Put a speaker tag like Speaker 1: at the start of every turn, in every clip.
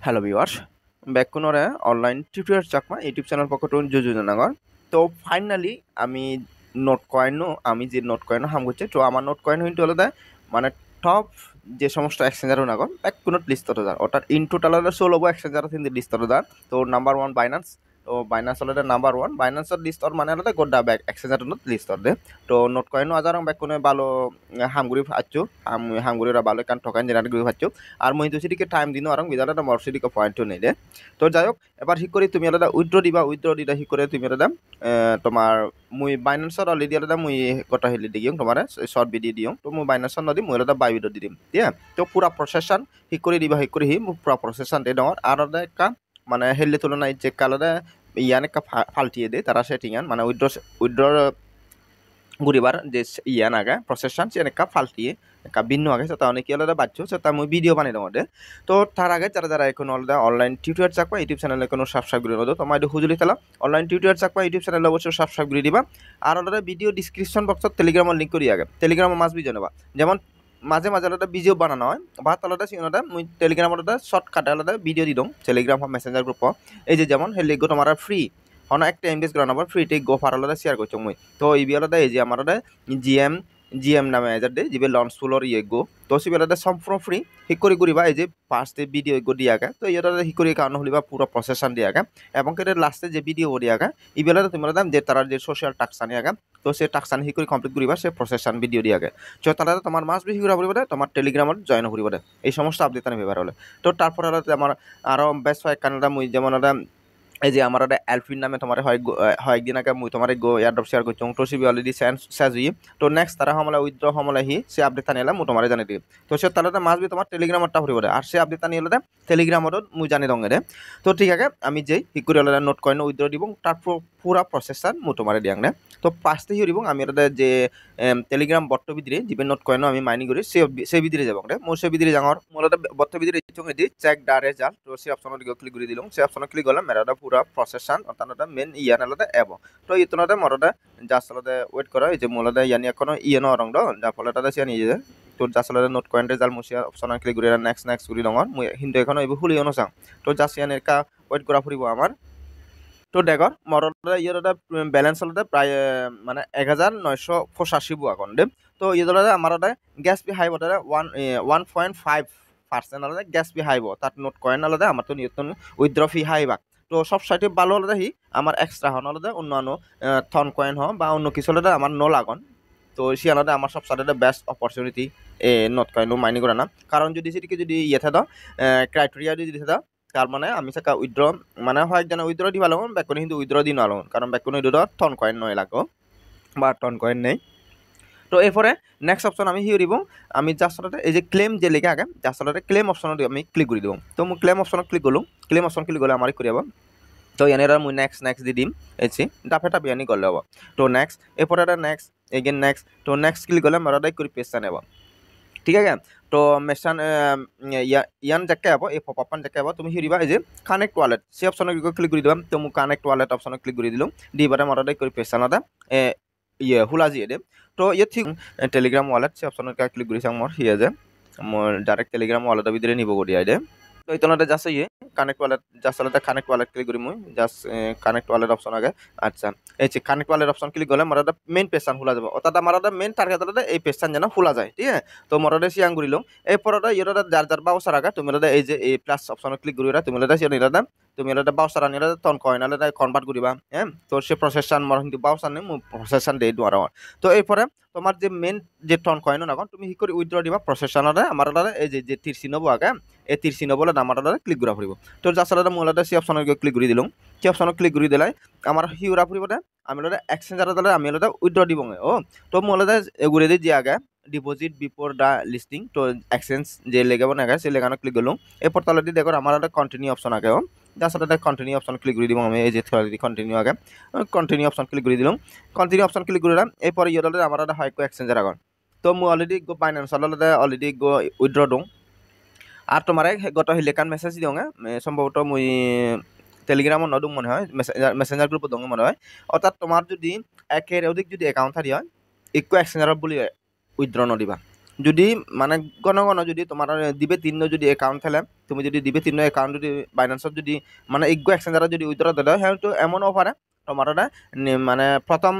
Speaker 1: Hello viewers, ব্যাক কোনরে online tutorial Chakma YouTube channel পক্ষটুন যোজনাগর। তো ফাইনালি আমি নোট কয়েনও আমি যে নোট কয়েন হাম করছে তো আমার নোট কয়েন হইতে হলো মানে টপ যে সমস্ত এক্সচেঞ্জার নাগর ব্যাক কোনো লিস্ট দার অর্থাৎ ইন টোটাল হলো 16 এক্সচেঞ্জার কিন্তু লিস্ট দার। তো নাম্বার 1 বাইন্যান্স, তো বাইন্যান্স হলো নাম্বার 1 বাইন্যান্সের লিস্ট মানে হলো গোড্ডা ব্যাক এক্সচেঞ্জার লিস্ট দে। তো নোট কয়েনও আজারং ব্যাক কোনো ভালো হামগুড়ি ফাচ্ছু হামগুড়িরা ভালো কারণ ঠকান জেনারেট করে ফাচ্ছু। আর মই তো সেদিকে টাইম দিনও আর বিদাটা মর সেদিকে পয়েন্টও নেই দে। তো যাই হোক এবার ঠিক করে তুমি আলাদা উইথড্র দিবা ঠিক করে তুমি আলাদা তোমার মুই বাইন্যান্সর অলরেডি আলাদা মুই গোটা হেলি দিও তোমার শর্ট ভিডিও দিও। তো মুই বাইন্যান্সর নদী মুই আলাদা বাই ভিডিও দি দিম, ঠিক আছে? তো পুরা প্রসেসন ঠিক করে দিবা, ঠিক করে মুই পুরা প্রসেসন দে ডর আর আলাদা একটা মানে হেললে তুলনায় যে কালাদা ইয়ান একটা ফাল্টিয়ে দে তারা সেটিংয়ান মানে উইথড্র ঘুরিবার যে ইয়ান আগে প্রসেসন সে একটা ফাল্টিয়ে একটা ভিন্ন আগে সেটা অনেকে আলাদা বাচ্চো সেটা আমি ভিডিও বানিয়ে দেবো। তো তার আগে যারা এখন আলাদা অনলাইন টিউটোরিয়াল চাকবা ইউটিউব চ্যানেলে কোনো সাবস্ক্রাইব করে দেবো। তোমার একটু হুজুরি খেলা অনলাইন টিউটোরিয়াল চাকবা ইউটিউব চ্যানেলে অবশ্যই সাবস্ক্রাইব করে দিবা। আর আলাদা ভিডিও ডিসক্রিপশন বক্সত টেলিগ্রামের লিঙ্ক করি আগে টেলিগ্রামে মাছ বিজয় নেবা। যেমন মাঝে মাঝে আলাদা ভিডিও বানানো হয় বা আলাদা সিনাদা মুই টেলিগ্রামের আলাদা শর্টকাটে আলাদা ভিডিও দি দিও টেলিগ্রাম বা মেসেঞ্জার গ্রুপ। এই যে যেমন হেলে গো তোমার ফ্রি হন একটা এমবিএস গ্রাউন্ড নাম্বার ফ্রি টেক গো ফার আলাদা শেয়ার করছো মুই। তো এই বিয়ালাদা এই যে আমার জিএম নামে এজার দে যে লঞ্চ ফুলর ইয়ে গো। তো সে বেলাদা সম্পূর্ণ ফ্রি ঠিক করে করিবা এই যে ফার্স্টে ভিডিও গো দিয়াগা। তো এটা ঠিক করে কারণ হলিবা পুরো প্রসেসন দিয়াগা এবং কেটে লাস্টে যে ভিডিও দিয়াগা এই বেলাটা তুমি দাম যে তারা যে সোশ্যাল টাক্সানি আগা। তো সে টাক্সানি ঠিক করে কমপ্লিট করিবা সে প্রসেসন ভিডিও দিয়াগে। তো তারা তোমার মাস বেশি করা পড়বে তোমার টেলিগ্রামত জয়েন করিব এই সমস্ত আপডেট আমি ব্যবহার হলে। তো তারপরে আমার আরও বেশ হয় কানাডা মুই যেমন এই যে আমার একটা অ্যালফিন নামে তোমার হয় একদিন আগে মুই তোমার গো এয়ারড্রপ শেয়ার করছি তো সে অলরেডি শেষ হই। তো নেক্সট তারা হামলা উইথড্র হামলা হি সে আপডেট আনি এলাম মুই তোমার জানি দিই। তো সে তাহলে মাস বি তোমার টেলিগ্রামটা ফুরিব আর সে আপডেট আনি এলে টেলিগ্রামত মুই জানি দঙ্গে রে। তো ঠিক আছে আমি যেই ঠিক করে আলাদা নোট কয়েন উইথড্র দিব তার পুরা প্রসেসন মুই তোমার দিয়াং নে। তো পাঁচতে হিও দিব আমি আলাদা যে টেলিগ্রাম বট্ট ভিতরে যিবে নোট কয়েন আমি মাইনিং করি সে ভিতরে যাব রে। মোর সে ভিতরে যাওয়ার মোর বট্ট ভিতরে চোখে দি চেক দা রেজাল্ট। তো সে অপশন ক্লিক করে দিলাম সে অপশন ক্লিক করলাম মেরাটা পুরা প্রসেসন অর্থাৎ মেন ইয়ান আলাদা এব। তো ইতনাতে মরটা জাস্ট আলাদা ওয়েট করা এই যে মোলাদা ইয়ানি এখনো ইয়েন রং দ যার ফলে তাদের সে নিয়ে যায়। তো জাস্ট আলাদা নোট কয়েন রেজাল্ট মুসিয়া অপশন ক্লিক করে নেক্সট করি ডঙর মুই কিন্তু এখনো এই খুলি অনুসাং। তো জাস্ট ইয়ান একা ওয়েট করা ফুরিব আমার। তো দেখর মরটা ইয়ের ব্যালেন্স আলাদা প্রায় মানে 1985 এখন দে। তো ইয়ে আমার গ্যাস বি হাইব 1.5% আলাদা গ্যাস বি হাইব তার নোট কয়েন আলাদা আমার তো নিয়তন উইথড্র ফি হাইবা। তো সব সাইটে ভালো আলাদা হি আমার এক্সট্রা হন আলাদা অন্যান্য থন কয়েন হ বা অন্য কিছু আলাদা আমার ন লাগন। তো সে আলাদা আমার সব সাইডে বেস্ট অপরচুনিটি নোট কয়েনও মাইনিং করে না কারণ যদি সেটিকে যদি ইয়ে থাকে ক্রাইটেরিয়া যদি থাকে তার মানে আমি থাকা উইথড্র মানে হয় একজন উইথড্র দিবা লাগন ব্যাকনে কিন্তু উইথড্র দিন আলন কারণ ব্যাকনে উইথড্র থন কয়েন নয় লাগো বা টন কয়েন নেই। তো এরপরে নেক্সট অপশন আমি হিও দিব আমি জাস্ট এই যে ক্লেম যে লেখা আগে জাস্ট ক্লেম অপশন আমি ক্লিক করে দিব। তো মই ক্লেম অপশন ক্লিক করলো ক্লেম অপশন ক্লিক করলে আমার করে তো এনে মুই নেক্সট দি দিম এসি ডাফেটা বিয়ানি করলে হব। তো নেক্সট এরপরে নেক্সট এগেন নেক্সট তো নেক্সট ক্লিক করলে মারাদাই করে পেজটা নেব, ঠিক আছে? তো মেশান ইয়ান যাকে হব এই পপআপন যাকে হব তুমি হিরিবা এই যে কানেক্ট ওয়ালেট সে অপশন ক্লিক করে দিলাম। তো মু কানেক্ট ওয়ালেট অপশন ক্লিক করে দিলাম দিবারে মারাদাই করে পেজটা ইয়ে হুলা দিয়ে দে। তো ইয়ে ঠিক টেলিগ্রাম ওয়ালেট সে অপশন ক্লিক করেছি আমার হিয়ে যে মোর ডাইরেক্ট টেলিগ্রাম ওয়ালেটের ভিতরে নিব গড়িয়াই দে। তো ইতনাতে জাস্ট ইয়ে কানেক্ট ওয়ালেট জাস্ট আলাদা কানেক্ট ওয়ালেট ক্লিক করি মুই জাস্ট কানেক্ট ওয়ালেট অপশন আগে। আচ্ছা এই যে কানেক্ট ওয়ালেট অপশন ক্লিক করলে মারাদা মেইন পেজটান খোলা যাব অর্থাৎ মারাদা মেইন টার্গেট এই পেজটান যেন খোলা যায়, ঠিক আছে? তো মারাদা সিয়াং করিলাম এরপর ইয়েটা যার বাউসার আগে তুমি এই যে এই প্লাস অপশন ক্লিক করিবা তুমি সিয়া নিলাদা তুমি বাউসার আনিলা তখন কয়েন আলাদা কনভার্ট করিবা। হ্যাঁ তো সে প্রসেসন মর কিন্তু বাউসার নেই প্রসেসন দিয়ে দেওয়ার। তো এরপরে তোমার যে মেন যে টন কয়েন না তুমি হি করে উইথড্র দিবা প্রসেসনারে আমার এই যে তীর চিহ্ন আগে এই তীর চিহ্ন বলে আমার ক্লিক করা ফুরিব। তো জাস্ট আলাদা মূল সে অপশন ক্লিক করে দিলাম সে অপশন ক্লিক করে দিলাই আমার হিউরা ফুরিব আমি এক্সচেঞ্জার আমি উইথড্র দিব। ও তো মূল এগুলো দিয়ে যে আগে ডিপোজিট বিফোর দ্য লিস্টিং তো এক্সচেঞ্জ যে লেগে আগে সে লেগানো ক্লিক করলাম। এরপর তাহলে দিয়ে দেখো আমার কন্টিনিউ অপশন আগে জাস্ট কন্টিনিউ অপশন ক্লিক করে দিব আমি এই যে কন্টিনিউ আগে কন্টিনিউ অপশন ক্লিক করে দিলাম কন্টিনিউ অপশন ক্লিক করে দিলাম। এরপর ইয়ে আমার হয় এক্সচেঞ্জার আগন তো মই অলরেডি গো বাইন্যান্স অলরেডি গো উইথড্র দিওঁ আর তোমার গত হিলেকান মেসেজ দিওঁ সম্ভবত মই টেলিগ্রামত নদুং মনে হয় মেসেঞ্জার গ্রুপত দং মনে হয়। অর্থাৎ তোমার যদি একের অধিক যদি একাউন্ট থাকি হয় ইকো এক্সচেঞ্জারত বলি উইথড্র নদিবা যদি মানে গণ যদি তোমার দিবে 3 যদি অ্যাকাউন্ট খেলে তুমি যদি দিবে 3 অ্যাকাউন্ট যদি বাইন্যান্সত যদি মানে ইগো এক্সচেঞ্জারত যদি উইথড্র দেয় হয়তো এমন অফারে তোমার মানে প্রথম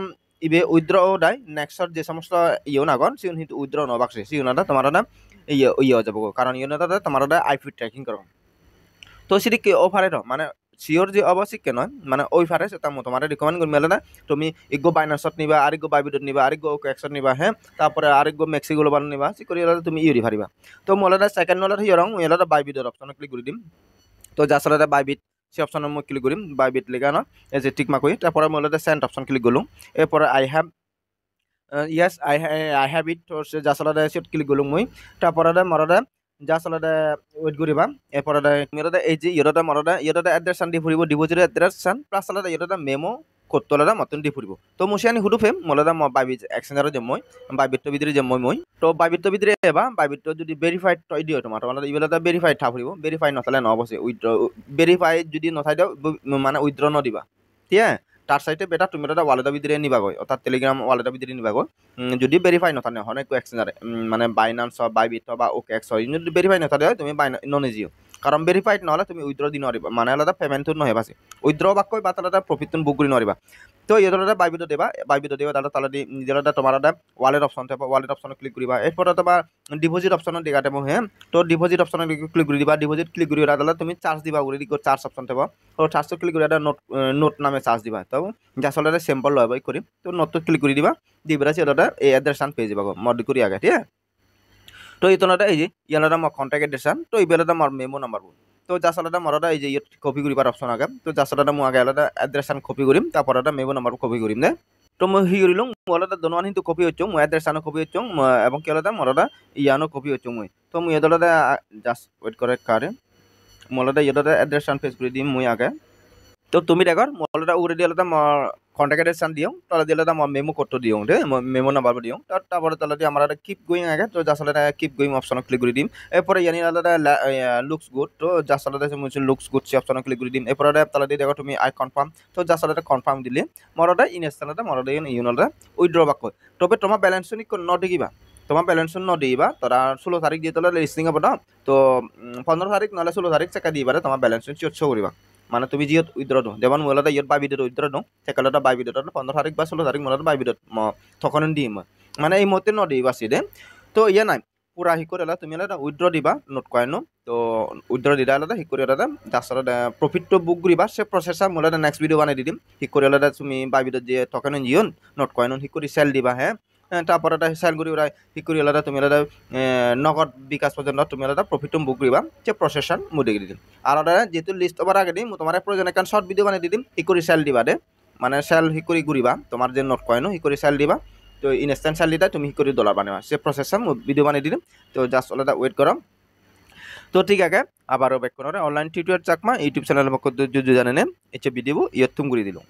Speaker 1: ইবে উইথড্র দেয় নেক্সট যে সমস্ত ইয়ে নাগন সিউন কিন্তু উইথড্র নবাকছে সিউন তোমার ইয়ে ইয়ে যাব কারণ ইয়ে তোমার আইপি ট্র্যাকিং করো তো সেটি কি অফারে মানে শিওর যে অবশ্যই নয় মানে ওই ফারে সেটা তোমার রিকমেন্ড করি মেলে না তুমি ইগো বাইনান্সত নিবা আরেকগো বাইবিটত নিবা আরেকগো ওকেক্সত নিবা হ্যাঁ তারপরে আরেকগো মেক্সি গ্লোবাল নিবা সি করি তুমি ইউরি ফারিবা তো মলে সেকেন্ড নলের হিয়রং এলাদা বাইবিটর অপশন ক্লিক করে দিম তো যার সাথে বাইবিট সে অপশন মই ক্লিক করিম বাইবিট লেখা না এই যে টিক মাকই তারপরে মলে সেন্ড অপশন ক্লিক করলুম এরপরে আই have yes I have it তো সে যার সাথে ক্লিক করলুম মই তারপরে মরদে যা চলতে ওয়েট করিবা এরপরে মেরোদা এই যে ইয়েটা মরদা ইয়েটা এড্রেস দি ফুরিব ডিপোজিট এড্রেস প্লাস চলতে ইয়েটা মেমো করতলে মতন দি ফুরিব তো মুসিয়ানি হুডু ফেম মলদা বাইবি এক্সচেঞ্জার যে মই বাইবিটর ভিতরে যে মই তো বাইবিটর ভিতরে এবা বাইবিটর যদি ভেরিফাইড টয় দিও তোমার ইবেলাটা ভেরিফাইড থা ফুরিব ভেরিফাই নথালে নহবছে উইথড্র ভেরিফাই যদি নথাই দাও মানে উইথড্র নদিবা ঠিক আছে তার সাইডে বেটা তুমি এটা ওয়ালেটের ভিতরে নিবাগৈ অর্থাৎ টেলিগ্রাম ওয়ালেটের ভিতরে নিবাগৈ যদি ভেরিফাই নথানে হয় একো এক্সচেঞ্জারে মানে বাইনান্স বাইবিট বা ওকেক্স হয় যদি ভেরিফাই নথালে তুমি ননেজিও কারণ ভেরিফাইড নহলে তুমি উইথড্র দি নরিবা মানে আলাদা পেমেন্ট নহবা উইথড্র বাক্য বা তাহলে প্রফিট তুমি বুক করে নরিবা তো ইয়েদা বাইবিট দেবা তাহলে তাহলে নিজের তোমার ওয়ালেট অপশন থাকবে ওয়ালেট অপশন ক্লিক করিবা এরপরে তোমার ডিপোজিট অপশন দেখা দেবো হ্যাঁ তো ডিপোজিট অপশন ক্লিক করে দিবা ডিপোজিট ক্লিক করি তাহলে তুমি চার্জ দিবা করে চার্জ অপশন থাকবে তো চার্জ ক্লিক করে নোট নোট নামে চার্জ দিবা তো যা আসলে সিম্পল লয় বাই করি তো নোট ক্লিক করে দিবা দিবা সেটা এই অ্যাড্রেস পেয়ে যাবা মড করি আগে ঠিক আছে তো এই তোনাটা এই যে ইয়ালাটা আমার কন্ট্যাক্ট এড্রেস তো এই বেলাটা আমার মেমো নাম্বার তো যা সালাটা মরটা এই যে কপি করিবার অপশন আগে তো যা সালাটা মই আগে আলাদা অ্যাড্রেস কপি করিম তারপর মেমো নাম্বার কপি করিম দে তো মই হি করিলুম মলাটা দনওয়ান কিন্তু কপি হচ্ছ মই অ্যাড্রেস কপি হচ্ছ এবং কি আলাদা মরটা ইয়ানো কপি হচ্ছ মই তো মই এদলাটা জাস্ট ওয়েট করে কারে মলাটা ইয়েটা অ্যাড্রেস পেজ করে দিম মই আগে তো তুমি দেখো মলাটা উড়ে দিয়ে কন্ট্যাক্ট এড্রেস দিও তাহলে দিলে মেমো করতে দিও দে মেমো নাম্বার দিও তারপরে তাহলে আমার কিপ গোয়িং আগে তো যা সালে কিপ গোয়িং অপশন ক্লিক করে দিম এরপরে ইয়ানি আলাদা লুকস গুড তো যা সালে লুকস গুড সে অপশন ক্লিক করে দিম এরপরে তাহলে দিয়ে দেখো তুমি আই কনফার্ম তো যা সালে কনফার্ম দিলে মরটা ইনস্টালটা মরটা ইউনলটা উইথড্র বাক তবে তোমার ব্যালেন্স ন দেখিবা তোমার ব্যালেন্স ন দিবা তোরা 16 তারিখ দিয়ে তোলা লিস্টিং হব না তো 15 তারিখ নহলে 16 তারিখ চেকা দিবারে তোমার ব্যালেন্স শো করিবা মানে তুমি যিহত উইথড্র দিও যেমন মোলাটা ইয়ত বাইবিডত উইথড্র দিও সেকালটা বাইবিডত 15 তারিখ বা 16 তারিখ মোলাটা বাইবিডত তখন দিম মানে এই মতে নদিবা সিদে তো ইয়া নাই পুরা হিকর এলা তুমি এলা উইথড্র দিবা নোট কয়েনো তো উইথড্র দিলা এলা হিকর এলা দাসরা প্রফিট তো বুক করিবা সে প্রসেসা মোলাটা নেক্সট ভিডিও বানাই দিম হিকর এলা তুমি বাইবিডত যে তখন জিয়ন নোট কয়েনো হিকরি সেল দিবা হ্যাঁ তারপরে সেল করি ওরা ঠিক করি আলাদা তুমি আলাদা নগদ বিকাশ পর্যন্ত তুমি আলাদা প্রফিট বুক করিবা যে প্রসেসন মুদে দিম আর যেহেতু লিস্ট ওভার আগে দিম তোমার প্রয়োজন একটা শর্ট ভিডিও বানিয়ে দিম ঠিক করে সেল দিবা দে মানে সেল ঠিক করে ঘুরিবা তোমার যে নোট কয়েন ঠিক করে সেল দিবা তো ইনস্ট্যান্ট সেল দিতা তুমি ঠিক করে ডলার বানাবা সে প্রসেসন ভিডিও বানিয়ে দিম তো জাস্ট আলাদা ওয়েট করো তো ঠিক আছে আবারও ব্যাক করে online tutorial Chakma YouTube channel পক্ষ যদি জানেন এই ভিডিও ইয়তুম করে দিলাম